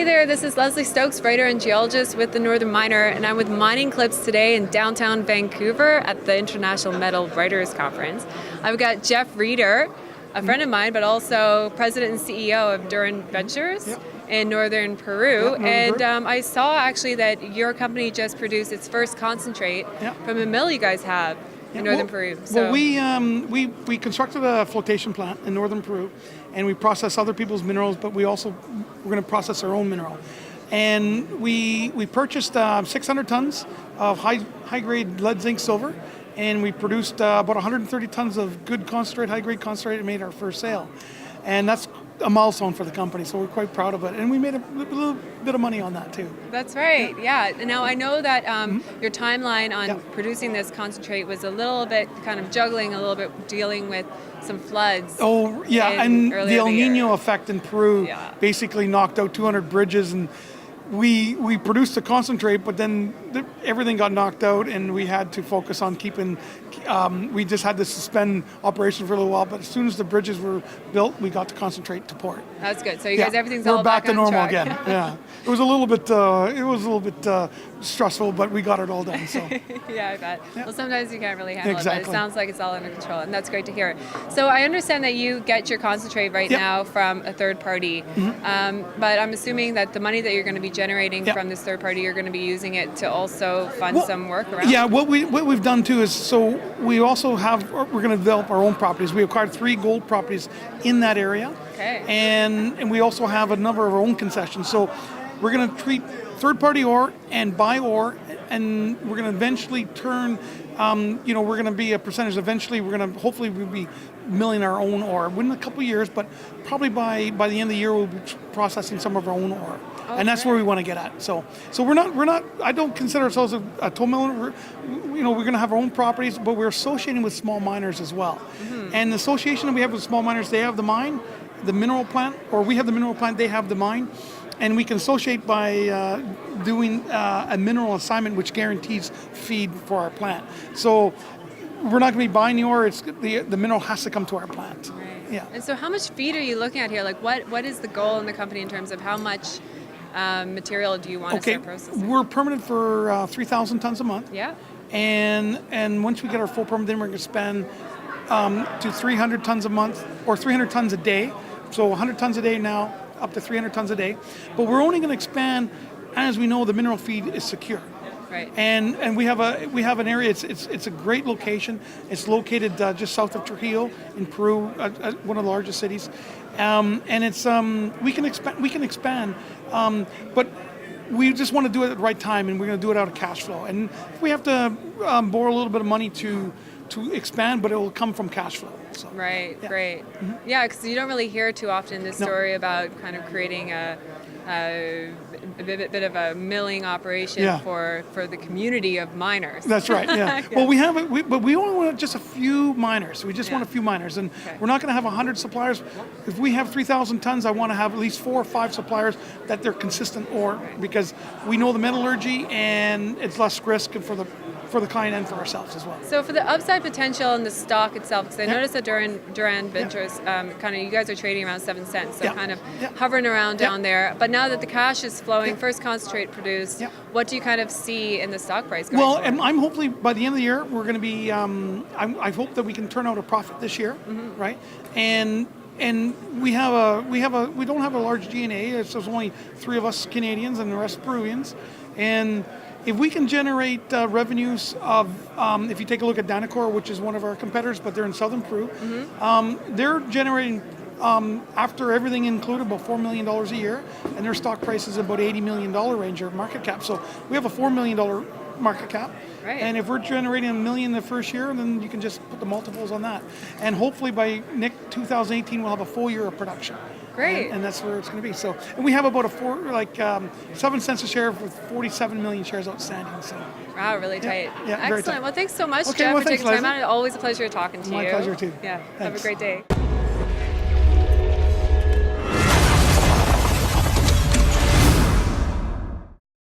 Hey there, this is Leslie Stokes, writer and geologist with the Northern Miner, and I'm with Mining Clips today in downtown Vancouver at the International Metal Writers Conference. I've got Jeff Reeder, a friend of mine, but also president and CEO of Duran Ventures in northern Peru. I saw actually that your company just produced its first concentrate from a mill you guys have in northern Peru. So we constructed a flotation plant in northern Peru, and we process other people's minerals, but we're going to process our own mineral. And we purchased 600 tons of high grade lead, zinc, silver, and we produced about 130 tons of good concentrate, high grade concentrate, and made our first sale. And that's a milestone for the company, so we're quite proud of it. And we made a little bit of money on that too. That's right, yeah. Now I know that your timeline on producing this concentrate was a little bit kind of juggling, a little bit dealing with some floods. Oh, yeah, and the El Nino effect in Peru basically knocked out 200 bridges, and we produced the concentrate, but then everything got knocked out, and we had to focus on keeping. We just had to suspend operations for a little while, but as soon as the bridges were built, we got to concentrate to port. That's good. So you guys, everything's we're all back to normal track. again. Yeah, it was a little bit stressful, but we got it all done. So yeah, I bet. Yeah. Well, sometimes you can't really handle it, but it sounds like it's all under control, and that's great to hear. So I understand that you get your concentrate right now from a third party, but I'm assuming that the money that you're going to be generating from this third party, you're going to be using it to also fund some work around. Yeah, what we've done too is we're going to develop our own properties. We acquired 3 gold properties in that area, and we also have a number of our own concessions. So we're going to treat third-party ore and buy ore, and we're going to eventually turn. We're going to be a percentage. Eventually, hopefully we'll be milling our own ore within a couple of years, but probably by the end of the year we'll be processing some of our own ore. And that's where we want to get at. So we're not. I don't consider ourselves a toll miller. We're going to have our own properties, but we're associating with small miners as well. And the association that we have with small miners, they have the mine, the mineral plant, or we have the mineral plant, they have the mine, and we can associate by doing a mineral assignment, which guarantees feed for our plant. So we're not going to be buying the ore. It's the mineral has to come to our plant. Right. Yeah. And so, how much feed are you looking at here? Like, what is the goal in the company in terms of how much material do you want to start processing? We're permitted for 3,000 tons a month. Yeah. And once we get our full permit, then we're going to spend to 300 tons a month or 300 tons a day. So 100 tons a day now, up to 300 tons a day. But we're only going to expand as we know the mineral feed is secure. Right. And we have an area. It's a great location. It's located just south of Trujillo in Peru, one of the largest cities. And it's we can expand, but we just want to do it at the right time, and we're going to do it out of cash flow. And we have to borrow a little bit of money to expand, but it will come from cash flow. So, right. Great. Yeah, because you don't really hear too often this story about kind of creating a bit of a milling operation for the community of miners. That's right. Yeah. Well, but we only want just a few miners. We just want a few miners, and we're not going to have 100 suppliers. If we have 3,000 tons, I want to have at least 4 or 5 suppliers that they're consistent ore, because we know the metallurgy, and it's less risk for the client and for ourselves as well. So for the upside potential in the stock itself, because I noticed that Duran Ventures, kind of you guys are trading around 7 cents, so kind of hovering around down there. But now that the cash is flowing, first concentrate produced, what do you kind of see in the stock price going forward? And I'm hopefully by the end of the year we're going to be. I hope that we can turn out a profit this year, right? And we don't have a large G&A. There's only 3 of us Canadians and the rest Peruvians, and if we can generate revenues of, if you take a look at Danacor, which is one of our competitors, but they're in southern Peru, they're generating, after everything included, about $4 million a year, and their stock price is about $80 million range, or market cap. So we have a $4 million market cap. Right. And if we're generating $1 million the first year, then you can just put the multiples on that. And hopefully by 2018, we'll have a full year of production. Great. And that's where it's going to be. So, and we have about 7 cents a share with 47 million shares outstanding. So. Wow, really tight. Yeah, excellent. Well, thanks so much, Okay, Jeff, well, for taking thanks, time out. Always a pleasure talking to you. My pleasure too. Yeah. Thanks. Have a great day.